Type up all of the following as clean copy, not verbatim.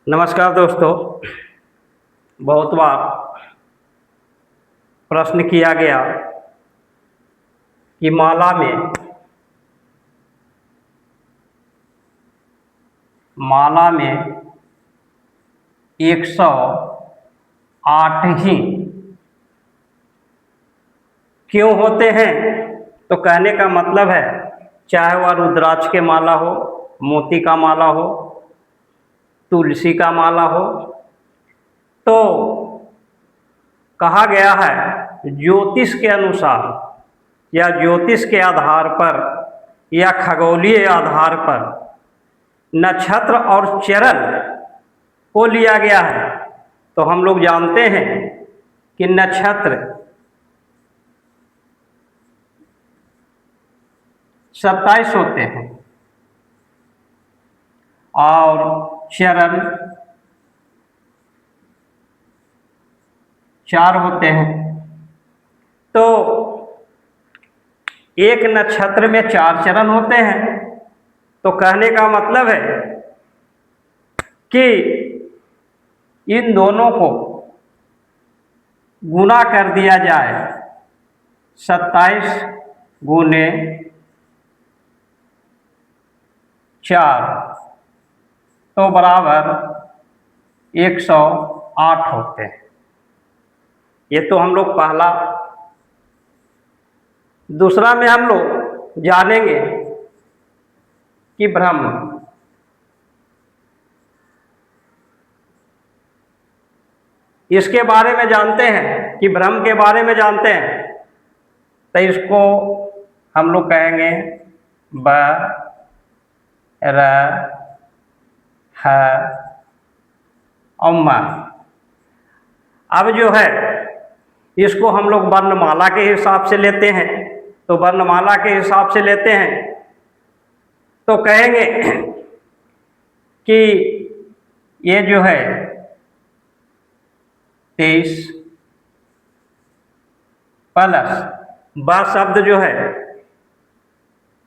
नमस्कार दोस्तों। बहुत बार प्रश्न किया गया कि माला में 108 ही क्यों होते हैं। तो कहने का मतलब है, चाहे वह रुद्राक्ष के माला हो, मोती का माला हो, तुलसी का माला हो, तो कहा गया है ज्योतिष के अनुसार या ज्योतिष के आधार पर या खगोलीय आधार पर नक्षत्र और चरण को लिया गया है। तो हम लोग जानते हैं कि नक्षत्र 27 होते हैं और चरण 4 होते हैं। तो एक नक्षत्र में 4 चरण होते हैं। तो कहने का मतलब है कि इन दोनों को गुणा कर दिया जाए, 27 गुने 4 तो बराबर 108 होते हैं। ये तो हम लोग पहला। दूसरा में हम लोग जानेंगे कि ब्रह्म, इसके बारे में जानते हैं कि ब्रह्म के बारे में जानते हैं। तो इसको हम लोग कहेंगे ब र ह और म। अब जो है इसको हम लोग वर्णमाला के हिसाब से लेते हैं। तो वर्णमाला के हिसाब से लेते हैं तो कहेंगे कि ये जो है 23 प्लस ब शब्द जो है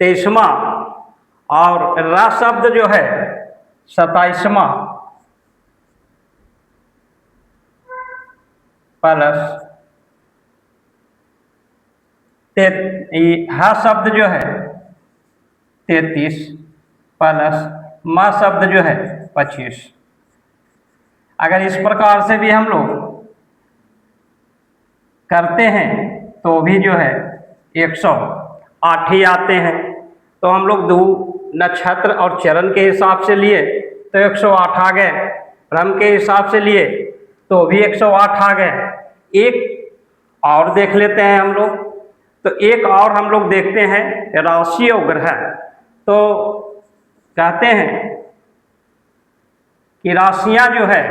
23वां और र शब्द जो है 27वां प्लस ह शब्द जो है 33 प्लस म शब्द जो है 25। अगर इस प्रकार से भी हम लोग करते हैं तो भी जो है 108 ही आते हैं। तो हम लोग दो नक्षत्र और चरण के हिसाब से लिए तो 108 आ गए, ब्रह्म के हिसाब से लिए तो भी 108 आ गए। एक और देख लेते हैं हम लोग। तो एक और हम लोग देखते हैं राशि और ग्रह। तो कहते हैं कि राशियां जो है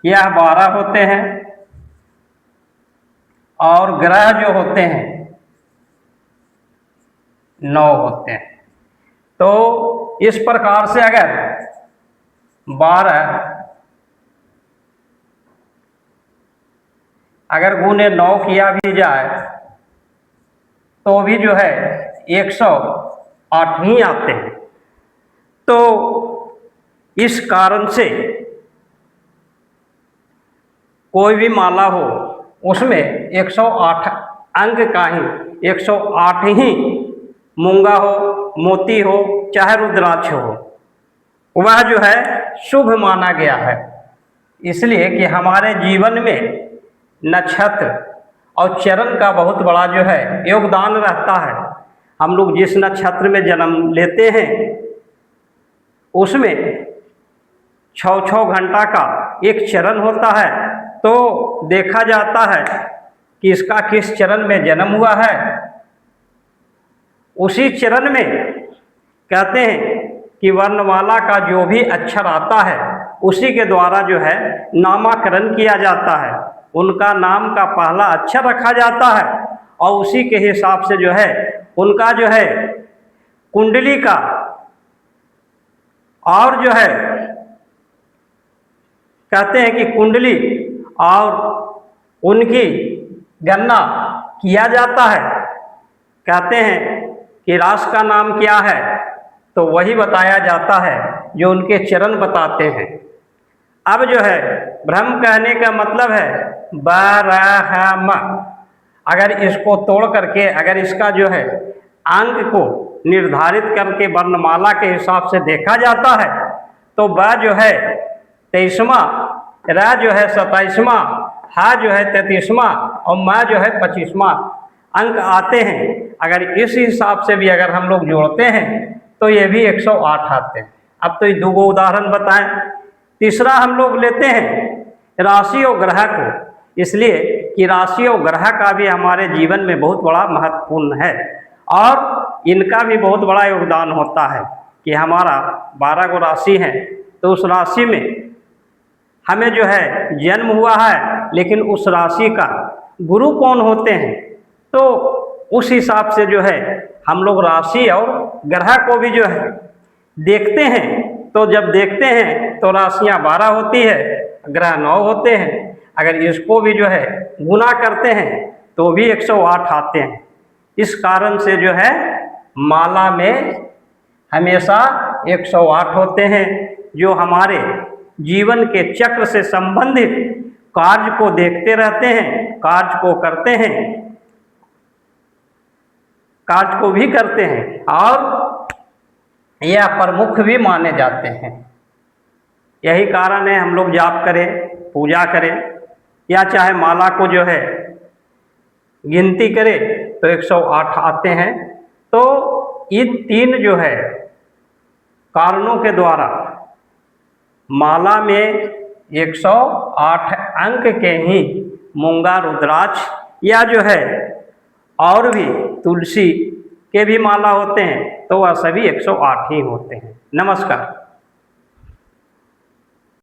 यह 12 होते हैं और ग्रह जो होते हैं 9 होते हैं। तो इस प्रकार से अगर 12 अगर गुने 9 किया भी जाए तो भी जो है 108 ही आते हैं। तो इस कारण से कोई भी माला हो उसमें 108 अंक का ही 108 ही मूंगा हो, मोती हो, चाहे रुद्राक्ष हो, वह जो है शुभ माना गया है। इसलिए कि हमारे जीवन में नक्षत्र और चरण का बहुत बड़ा जो है योगदान रहता है। हम लोग जिस नक्षत्र में जन्म लेते हैं उसमें 6-6 घंटा का एक चरण होता है। तो देखा जाता है कि इसका किस चरण में जन्म हुआ है, उसी चरण में कहते हैं कि वर्णमाला का जो भी अक्षर आता है उसी के द्वारा जो है नामकरण किया जाता है। उनका नाम का पहला अक्षर रखा जाता है और उसी के हिसाब से जो है उनका जो है कुंडली का और जो है कहते हैं कि कुंडली और उनकी गणना किया जाता है। कहते हैं कि रास का नाम क्या है, तो वही बताया जाता है जो उनके चरण बताते हैं। अब जो है ब्रह्म कहने का मतलब है ब्रह्म। अगर इसको तोड़ करके अगर इसका जो है अंक को निर्धारित करके वर्णमाला के हिसाब से देखा जाता है तो ब जो है 23वां, र जो है 27वां, हा जो है 33वां और म जो है 25वां अंक आते हैं। अगर इस हिसाब से भी अगर हम लोग जोड़ते हैं तो ये भी 108 आते हैं। अब तो ये दो उदाहरण बताएं। तीसरा हम लोग लेते हैं राशि और ग्रह को, इसलिए कि राशि और ग्रह का भी हमारे जीवन में बहुत बड़ा महत्वपूर्ण है और इनका भी बहुत बड़ा योगदान होता है कि हमारा 12 गो राशि है तो उस राशि में हमें जो है जन्म हुआ है, लेकिन उस राशि का गुरु कौन होते हैं, तो उस हिसाब से जो है हम लोग राशि और ग्रह को भी जो है देखते हैं। तो जब देखते हैं तो राशियां 12 होती है, ग्रह 9 होते हैं। अगर इसको भी जो है गुना करते हैं तो भी 108 आते हैं। इस कारण से जो है माला में हमेशा 108 होते हैं जो हमारे जीवन के चक्र से संबंधित कार्य को देखते रहते हैं, कार्य को करते हैं, कार्य को भी करते हैं और यह प्रमुख भी माने जाते हैं। यही कारण है हम लोग जाप करें, पूजा करें या चाहे माला को जो है गिनती करें तो 108 आते हैं। तो इन 3 जो है कारणों के द्वारा माला में 108 अंक के ही मूंगा रुद्राक्ष या जो है और भी तुलसी के भी माला होते हैं, तो वह सभी 108 ही होते हैं। नमस्कार।